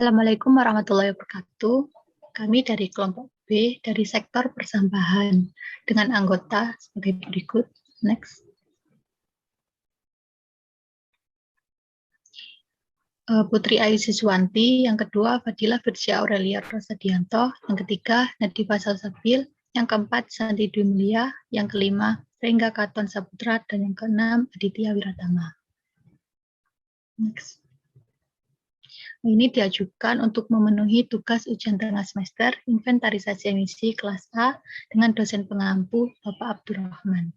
Assalamualaikum warahmatullahi wabarakatuh. Kami dari kelompok B dari sektor persampahan dengan anggota sebagai berikut. Next. Putri Ayu Siswanti, yang kedua Fadilah Firsia Aurelia Rosadianto, yang ketiga Nadifa Salsabil, yang keempat Santi Dwi Mulia, yang kelima Rengga Katon Saputra, dan yang keenam Aditya Wiratama. Next. Ini diajukan untuk memenuhi tugas ujian tengah semester inventarisasi emisi kelas A dengan dosen pengampu Bapak Abdurrahman.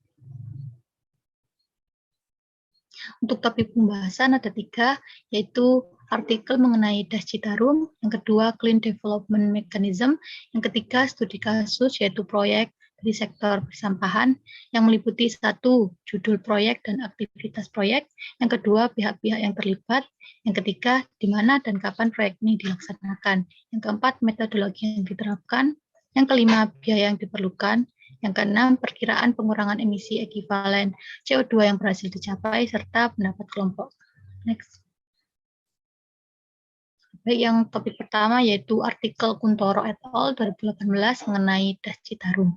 Untuk topik pembahasan ada 3, yaitu artikel mengenai Das Citarum, yang kedua Clean Development Mechanism, yang ketiga studi kasus yaitu proyek dari sektor persampahan yang meliputi 1, judul proyek dan aktivitas proyek, yang kedua pihak-pihak yang terlibat, yang ketiga di mana dan kapan proyek ini dilaksanakan, yang keempat metodologi yang diterapkan, yang kelima biaya yang diperlukan, yang keenam perkiraan pengurangan emisi ekivalen CO2 yang berhasil dicapai serta pendapat kelompok. Next. Baik, yang topik pertama yaitu artikel Kuntoro et al. 2018 mengenai Das Citarum.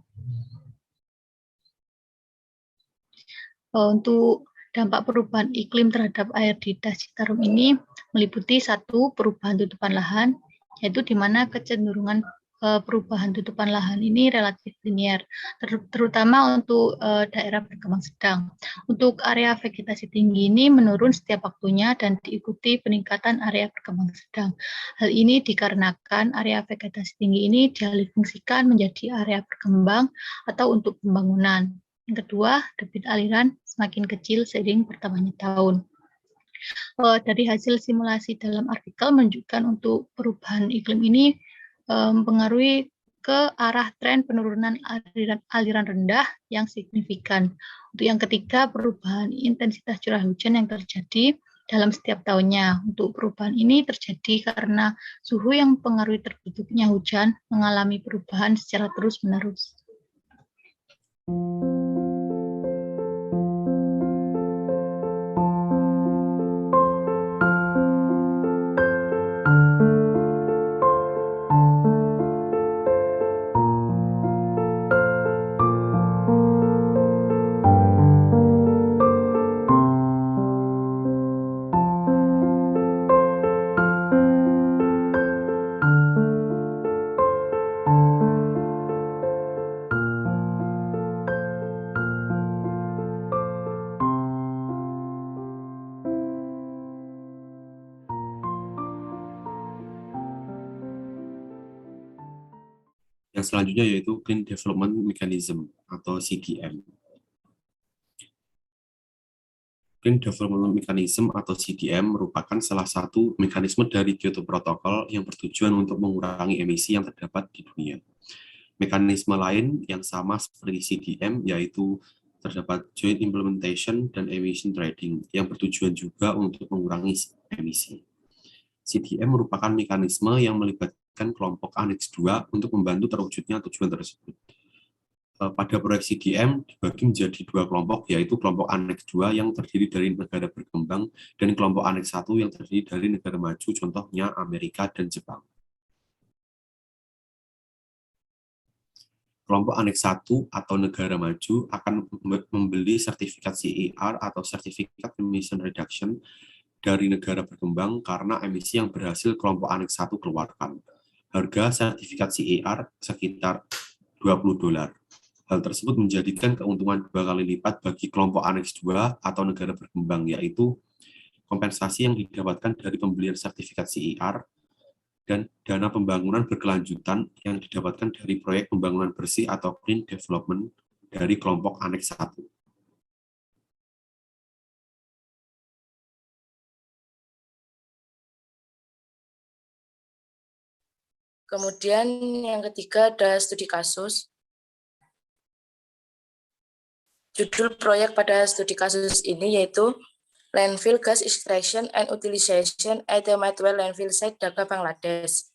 Untuk dampak perubahan iklim terhadap air di Das Citarum ini meliputi 1, perubahan tutupan lahan, yaitu di mana kecenderungan perubahan tutupan lahan ini relatif linear, terutama untuk daerah berkembang sedang. Untuk area vegetasi tinggi ini menurun setiap waktunya dan diikuti peningkatan area berkembang sedang. Hal ini dikarenakan area vegetasi tinggi ini dialihfungsikan menjadi area berkembang atau untuk pembangunan. Yang kedua, debit aliran semakin kecil seiring bertambahnya tahun. Dari hasil simulasi dalam artikel menunjukkan untuk perubahan iklim ini mempengaruhi ke arah tren penurunan aliran rendah yang signifikan. Untuk yang ketiga, perubahan intensitas curah hujan yang terjadi dalam setiap tahunnya. Untuk perubahan ini terjadi karena suhu yang mempengaruhi terbentuknya hujan mengalami perubahan secara terus-menerus. Yang selanjutnya yaitu Clean Development Mechanism atau CDM. Clean Development Mechanism atau CDM merupakan salah satu mekanisme dari Kyoto Protocol yang bertujuan untuk mengurangi emisi yang terdapat di dunia. Mekanisme lain yang sama seperti CDM yaitu terdapat Joint Implementation dan Emission Trading yang bertujuan juga untuk mengurangi emisi. CDM merupakan mekanisme yang melibatkan kelompok Annex 2 untuk membantu terwujudnya tujuan tersebut. Pada proyek CDM dibagi menjadi 2 kelompok, yaitu kelompok Annex 2 yang terdiri dari negara berkembang dan kelompok Annex 1 yang terdiri dari negara maju, contohnya Amerika dan Jepang. Kelompok Annex 1 atau negara maju akan membeli sertifikat CER atau Certificate Emission Reduction dari negara berkembang karena emisi yang berhasil kelompok Annex 1 keluarkan. Harga sertifikat CER sekitar $20. Hal tersebut menjadikan keuntungan 2 kali lipat bagi kelompok Annex 2 atau negara berkembang, yaitu kompensasi yang didapatkan dari pembelian sertifikat CER dan dana pembangunan berkelanjutan yang didapatkan dari proyek pembangunan bersih atau Clean Development dari kelompok Annex 1. Kemudian yang ketiga ada studi kasus. Judul proyek pada studi kasus ini yaitu Landfill Gas Extraction and Utilization at the Madwell Landfill Site, Dhaka, Bangladesh.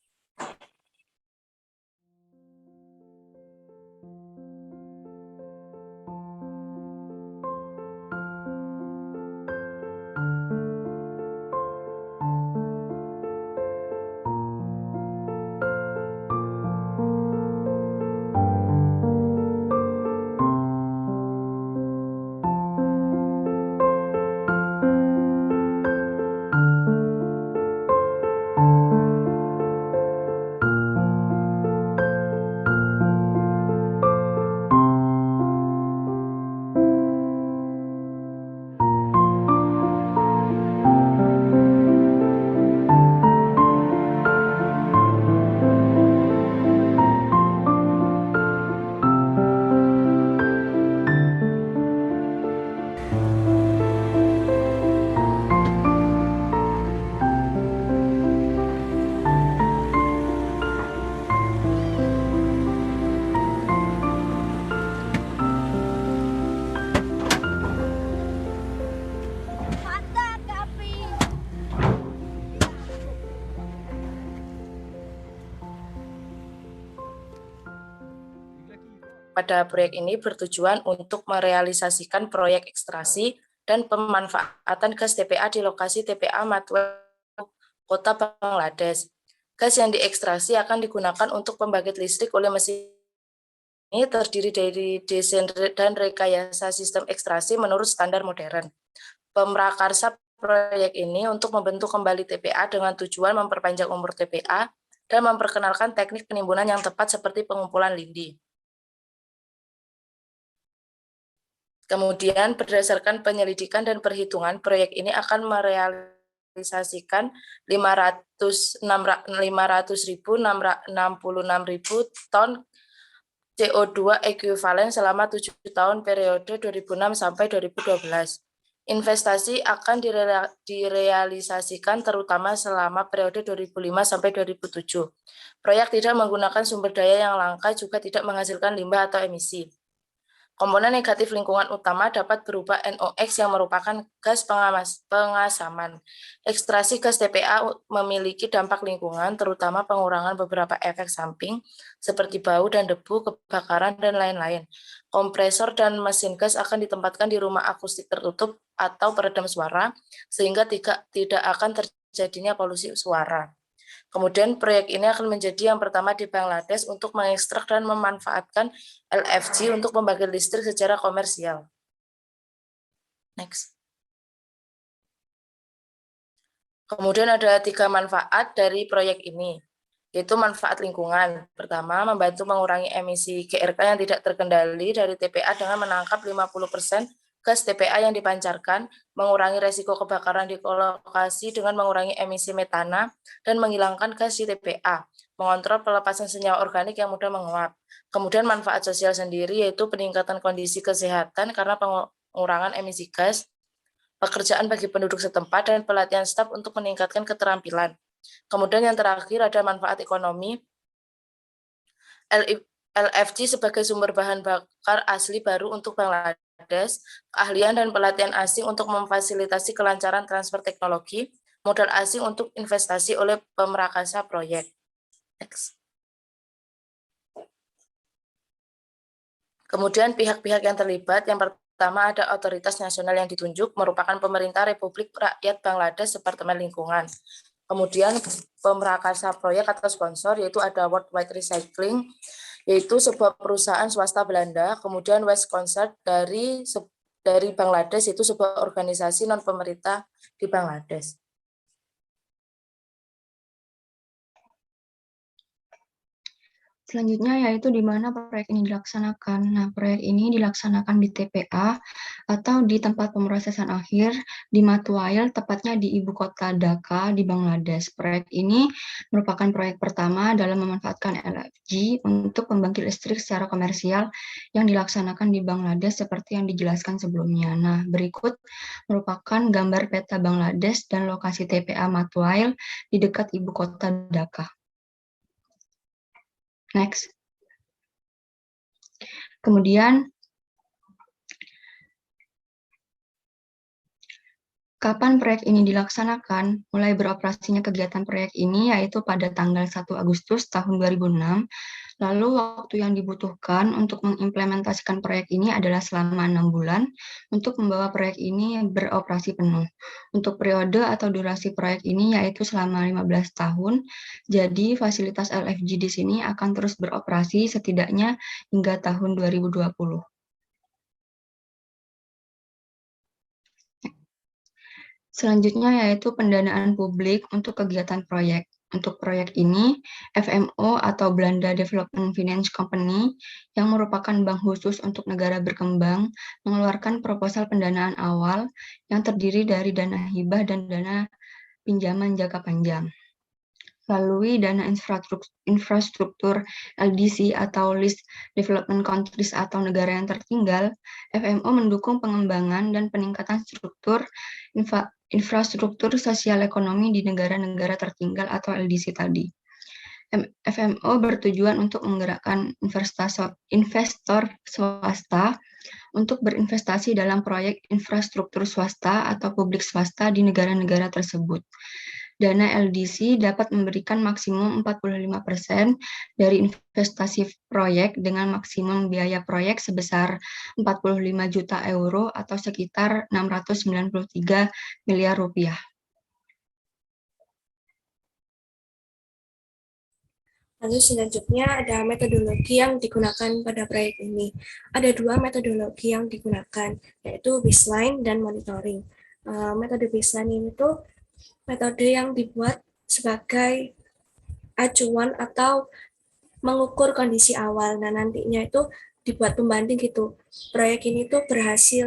pada proyek ini bertujuan untuk merealisasikan proyek ekstraksi dan pemanfaatan gas TPA di lokasi TPA Matwel, Kota Bangladesh. Gas yang diekstraksi akan digunakan untuk pembangkit listrik oleh mesin ini terdiri dari desain dan rekayasa sistem ekstraksi menurut standar modern. Pemrakarsa proyek ini untuk membentuk kembali TPA dengan tujuan memperpanjang umur TPA dan memperkenalkan teknik penimbunan yang tepat seperti pengumpulan lindi. Kemudian berdasarkan penyelidikan dan perhitungan, proyek ini akan merealisasikan 500.666.000 ton CO2 ekuivalen selama 7 tahun periode 2006 sampai 2012. Investasi akan direalisasikan terutama selama periode 2005 sampai 2007. Proyek tidak menggunakan sumber daya yang langka, juga tidak menghasilkan limbah atau emisi. Komponen negatif lingkungan utama dapat berupa NOx yang merupakan gas pengasaman. Ekstraksi gas TPA memiliki dampak lingkungan, terutama pengurangan beberapa efek samping seperti bau dan debu, kebakaran, dan lain-lain. Kompresor dan mesin gas akan ditempatkan di rumah akustik tertutup atau peredam suara, sehingga tidak akan terjadinya polusi suara. Kemudian proyek ini akan menjadi yang pertama di Bangladesh untuk mengekstrak dan memanfaatkan LFG untuk pembangkit listrik secara komersial. Next. Kemudian ada 3 manfaat dari proyek ini, yaitu manfaat lingkungan. Pertama, membantu mengurangi emisi GRK yang tidak terkendali dari TPA dengan menangkap 50% gas TPA yang dipancarkan, mengurangi resiko kebakaran di lokasi dengan mengurangi emisi metana, dan menghilangkan gas di TPA, mengontrol pelepasan senyawa organik yang mudah menguap. Kemudian manfaat sosial sendiri yaitu peningkatan kondisi kesehatan karena pengurangan emisi gas, pekerjaan bagi penduduk setempat, dan pelatihan staf untuk meningkatkan keterampilan. Kemudian yang terakhir ada manfaat ekonomi. LFG sebagai sumber bahan bakar asli baru untuk Bangladesh, keahlian dan pelatihan asing untuk memfasilitasi kelancaran transfer teknologi, modal asing untuk investasi oleh pemrakarsa proyek. Next. Kemudian pihak-pihak yang terlibat, yang pertama ada otoritas nasional yang ditunjuk, merupakan pemerintah Republik Rakyat Bangladesh, Departemen Lingkungan. Kemudian pemrakarsa proyek atau sponsor yaitu ada Worldwide Recycling, yaitu sebuah perusahaan swasta Belanda. Kemudian West Concert dari Bangladesh, itu sebuah organisasi non pemerintah di Bangladesh. Selanjutnya yaitu di mana proyek ini dilaksanakan. Nah, proyek ini dilaksanakan di TPA atau di tempat pemrosesan akhir di Matwail, tepatnya di ibu kota Dhaka di Bangladesh. Proyek ini merupakan proyek pertama dalam memanfaatkan LFG untuk pembangkit listrik secara komersial yang dilaksanakan di Bangladesh seperti yang dijelaskan sebelumnya. Nah, berikut merupakan gambar peta Bangladesh dan lokasi TPA Matwail di dekat ibu kota Dhaka. Next. Kemudian, kapan proyek ini dilaksanakan? Mulai beroperasinya kegiatan proyek ini yaitu pada tanggal 1 Agustus tahun 2006. Lalu waktu yang dibutuhkan untuk mengimplementasikan proyek ini adalah selama 6 bulan untuk membawa proyek ini beroperasi penuh. Untuk periode atau durasi proyek ini yaitu selama 15 tahun, jadi fasilitas LFG di sini akan terus beroperasi setidaknya hingga tahun 2020. Selanjutnya yaitu pendanaan publik untuk kegiatan proyek. Untuk proyek ini, FMO atau Belanda Development Finance Company yang merupakan bank khusus untuk negara berkembang mengeluarkan proposal pendanaan awal yang terdiri dari dana hibah dan dana pinjaman jangka panjang. Melalui dana infrastruktur LDC atau Least Development Countries atau negara yang tertinggal, FMO mendukung pengembangan dan peningkatan struktur infrastruktur sosial ekonomi di negara-negara tertinggal atau LDC tadi. FMO bertujuan untuk menggerakkan investor swasta untuk berinvestasi dalam proyek infrastruktur swasta atau publik swasta di negara-negara tersebut. dana LDC dapat memberikan maksimum 45% dari investasi proyek dengan maksimum biaya proyek sebesar 45 juta euro atau sekitar 693 miliar rupiah. Lalu selanjutnya ada metodologi yang digunakan pada proyek ini. Ada dua metodologi yang digunakan, yaitu baseline dan monitoring. Metode baseline ini tuh metode yang dibuat sebagai acuan atau mengukur kondisi awal. Nah, nantinya itu dibuat pembanding gitu. Proyek ini tuh berhasil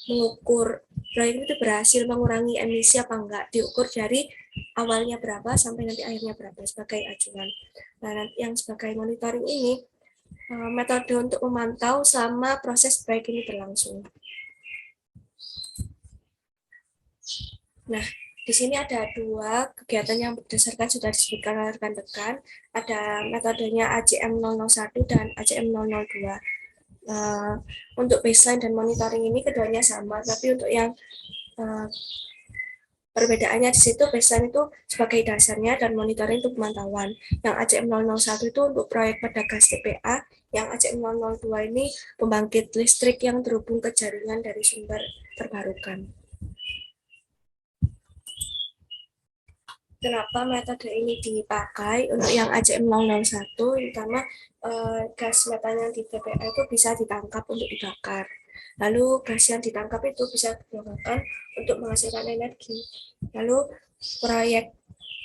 mengukur, proyek itu berhasil mengurangi emisi apa enggak, diukur dari awalnya berapa sampai nanti akhirnya berapa sebagai acuan. Nah, yang sebagai monitoring ini metode untuk memantau selama proses proyek ini berlangsung. Nah, di sini ada dua kegiatan yang berdasarkan sudah disebutkan oleh rekan-rekan. Ada metodenya AJM 001 dan AJM 002. Untuk baseline dan monitoring ini keduanya sama, tapi untuk yang perbedaannya di situ, baseline itu sebagai dasarnya dan monitoring itu pemantauan. Yang AJM 001 itu untuk proyek pada gas TPA, yang AJM 002 ini pembangkit listrik yang terhubung ke jaringan dari sumber terbarukan. Kenapa metode ini dipakai untuk yang AJM 001? Karena gas metan yang di TPA itu bisa ditangkap untuk dibakar. Lalu gas yang ditangkap itu bisa digunakan untuk menghasilkan energi. Lalu proyek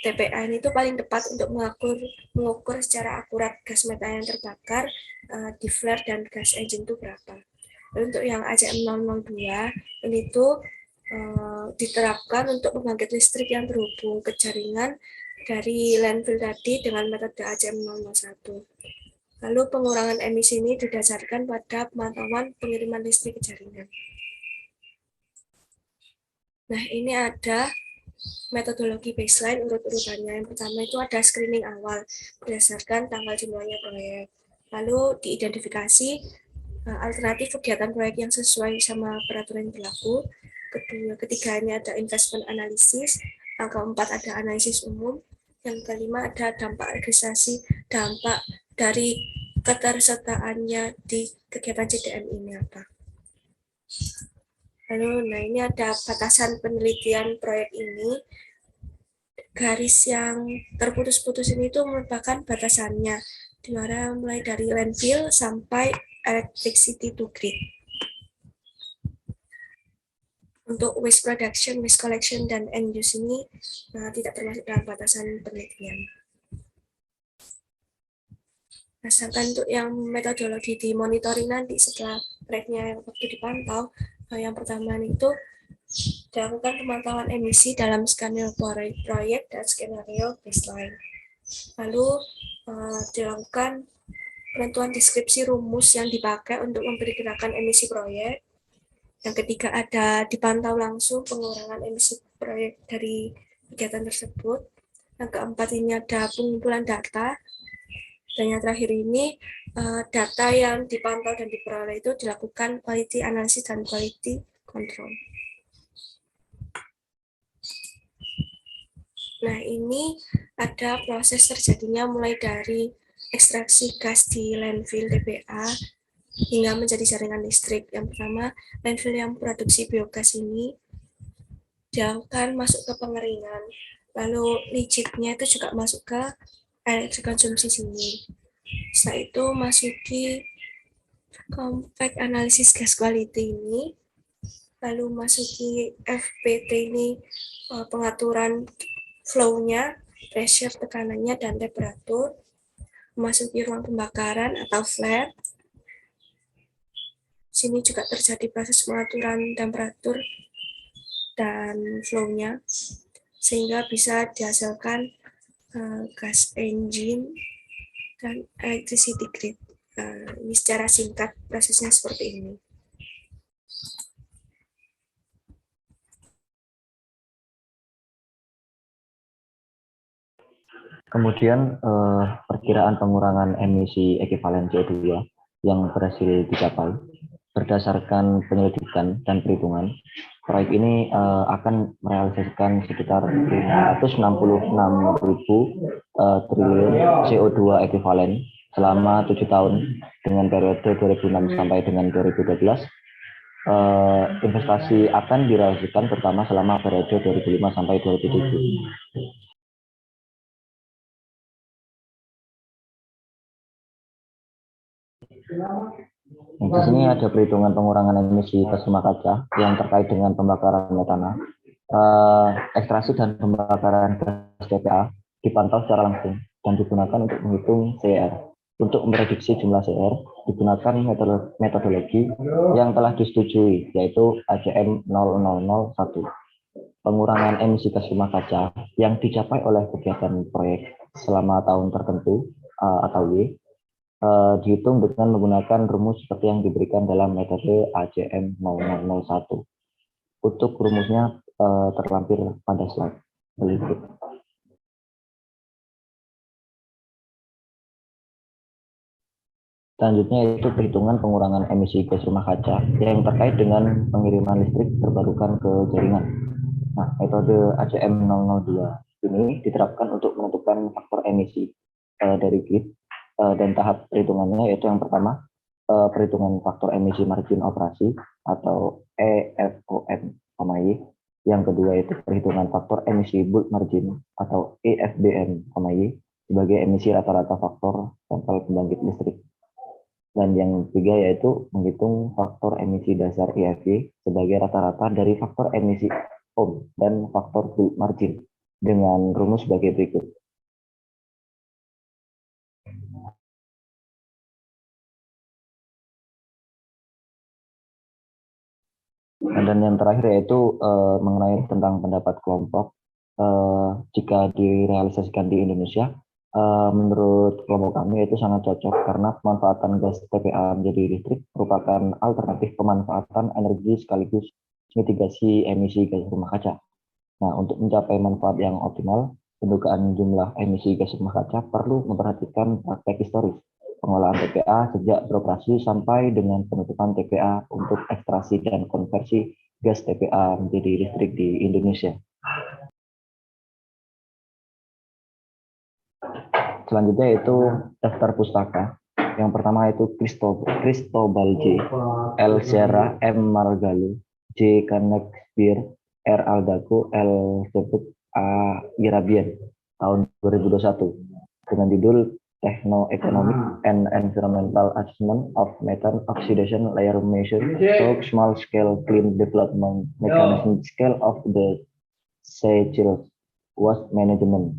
TPA ini tuh paling tepat untuk mengukur secara akurat gas metan yang terbakar di flare dan gas engine itu berapa. Lalu untuk yang AJM 002 ini tuh diterapkan untuk pembangkit listrik yang terhubung ke jaringan dari landfill tadi dengan metode AJM 001. Lalu pengurangan emisi ini didasarkan pada pemantauan pengiriman listrik ke jaringan. Nah, ini ada metodologi baseline urut-urutannya. Yang pertama itu ada screening awal berdasarkan tanggal dimulainya proyek. Lalu diidentifikasi alternatif kegiatan proyek yang sesuai sama peraturan yang berlaku. Ketiga ini ada investment analysis. Yang keempat ada analisis umum. Yang kelima ada dampak registrasi, dampak dari ketersertaannya di kegiatan CDM ini apa. Lalu, nah ini ada batasan penelitian proyek ini. Garis yang terputus-putus ini itu merupakan batasannya, di mana mulai dari landfill sampai electricity to grid. Untuk waste production, waste collection, dan end use ini tidak termasuk dalam batasan penelitian. Nah, sedangkan untuk yang metodologi di monitoring nanti setelah proyeknya waktu dipantau, yang pertama itu dilakukan pemantauan emisi dalam skenario proyek dan skenario baseline. Lalu dilakukan penentuan deskripsi rumus yang dipakai untuk memperkirakan emisi proyek. Yang ketiga ada dipantau langsung pengurangan emisi proyek dari kegiatan tersebut. Yang keempat ini ada pengumpulan data. Dan yang terakhir ini data yang dipantau dan diperoleh itu dilakukan quality analysis dan quality control. Nah, ini ada proses terjadinya mulai dari ekstraksi gas di landfill TPA hingga menjadi jaringan listrik. Yang pertama, landfill yang produksi biogas ini dilakukan masuk ke pengeringan. Lalu licitnya itu juga masuk ke elektrik konsumsi sini. Setelah itu masuki compact analysis gas quality ini, lalu masuki FPT ini pengaturan flow-nya, pressure, tekanannya, dan temperatur, memasuki ruang pembakaran atau flare. Sini juga terjadi proses pengaturan temperatur dan flow-nya, sehingga bisa dihasilkan gas engine dan electricity grid. Ini secara singkat prosesnya seperti ini. Kemudian perkiraan pengurangan emisi ekivalen CO2 yang berhasil dicapai. berdasarkan penyelidikan dan perhitungan, proyek ini akan merealisasikan sekitar 566.000 triliun CO2 ekuivalen selama 7 tahun dengan periode 2006 sampai dengan 2012. Investasi akan direalisasikan pertama selama periode 2005 sampai 2007. Di sini ada perhitungan pengurangan emisi gas rumah kaca yang terkait dengan pembakaran metana. Ekstraksi dan pembakaran gas TPA dipantau secara langsung dan digunakan untuk menghitung CR. Untuk memprediksi jumlah CR digunakan metodologi yang telah disetujui, yaitu ACM 0001. Pengurangan emisi gas rumah kaca yang dicapai oleh kegiatan proyek selama tahun tertentu atau Y dihitung dengan menggunakan rumus seperti yang diberikan dalam metode ACM 0001. Untuk rumusnya terlampir pada slide berikut. Selanjutnya yaitu perhitungan pengurangan emisi gas rumah kaca yang terkait dengan pengiriman listrik terbarukan ke jaringan. Nah, metode ACM 002 ini diterapkan untuk menentukan faktor emisi dari grid dan tahap perhitungannya yaitu yang pertama perhitungan faktor emisi margin operasi atau EFOM, Y. Yang kedua itu perhitungan faktor emisi bulk margin atau EFBM, Y, sebagai emisi rata-rata faktor sampel pembangkit listrik. Dan yang ketiga yaitu menghitung faktor emisi dasar IFY sebagai rata-rata dari faktor emisi OM dan faktor bulk margin dengan rumus sebagai berikut. Dan yang terakhir yaitu mengenai tentang pendapat kelompok. Jika direalisasikan di Indonesia, menurut kelompok kami itu sangat cocok karena pemanfaatan gas TPA menjadi listrik merupakan alternatif pemanfaatan energi sekaligus mitigasi emisi gas rumah kaca. Nah, untuk mencapai manfaat yang optimal, pendugaan jumlah emisi gas rumah kaca perlu memperhatikan praktek historis pengolahan TPA sejak beroperasi sampai dengan penutupan TPA untuk ekstraksi dan konversi gas TPA menjadi listrik di Indonesia. Selanjutnya yaitu daftar pustaka. Yang pertama itu Cristobal J, L. Sierra, M. Margalo, J. Kanexbier, R. Aldaco, L. Sebut, A. Irabian, tahun 2021 dengan judul Techno-Economic and Environmental Assessment of Methane Oxidation Layer Measure to Small Scale Clean Development Mechanism Scale of the Seychelles Waste Management.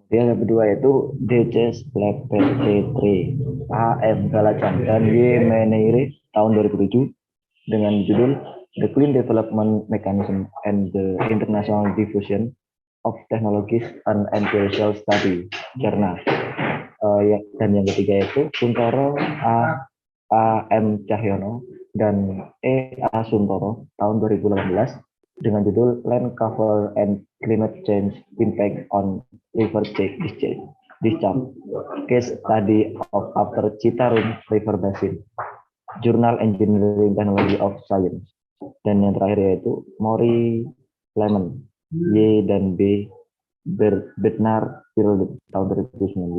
Yang kedua yaitu DC Black PT3, AM Galachan, dan Y. Meneire tahun 2007 dengan judul The Clean Development Mechanism and the International Diffusion of Technologies and Empirical Study, Jurnal. Dan yang ketiga yaitu Kuntoro A.M. Cahyono dan E.A. Suntoro tahun 2018 dengan judul Land Cover and Climate Change Impact on River Discharge, Case Study of After Citarum River Basin, Journal Engineering Technology of Science. Dan yang terakhir yaitu Mori Lemon, Y dan B. Bednar Field tahun 2019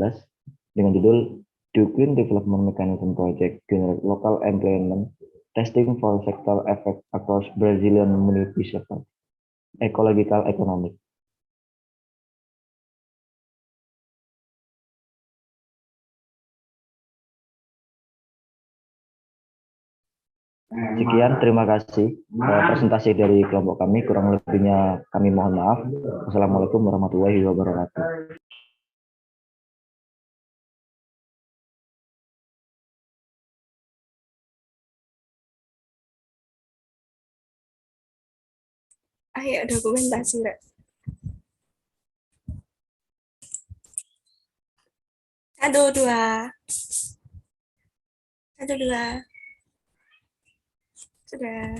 dengan judul The Clean Development Mechanism Project Generate Local Employment Testing for Sector Effect Across Brazilian Municipalities, Ecological Economic. Sekian, terima kasih presentasi dari kelompok kami. Kurang lebihnya kami mohon maaf. Wassalamualaikum warahmatullahi wabarakatuh. Ayo dokumentasi, Mbak. 1, 2. 1, 2. Sudah.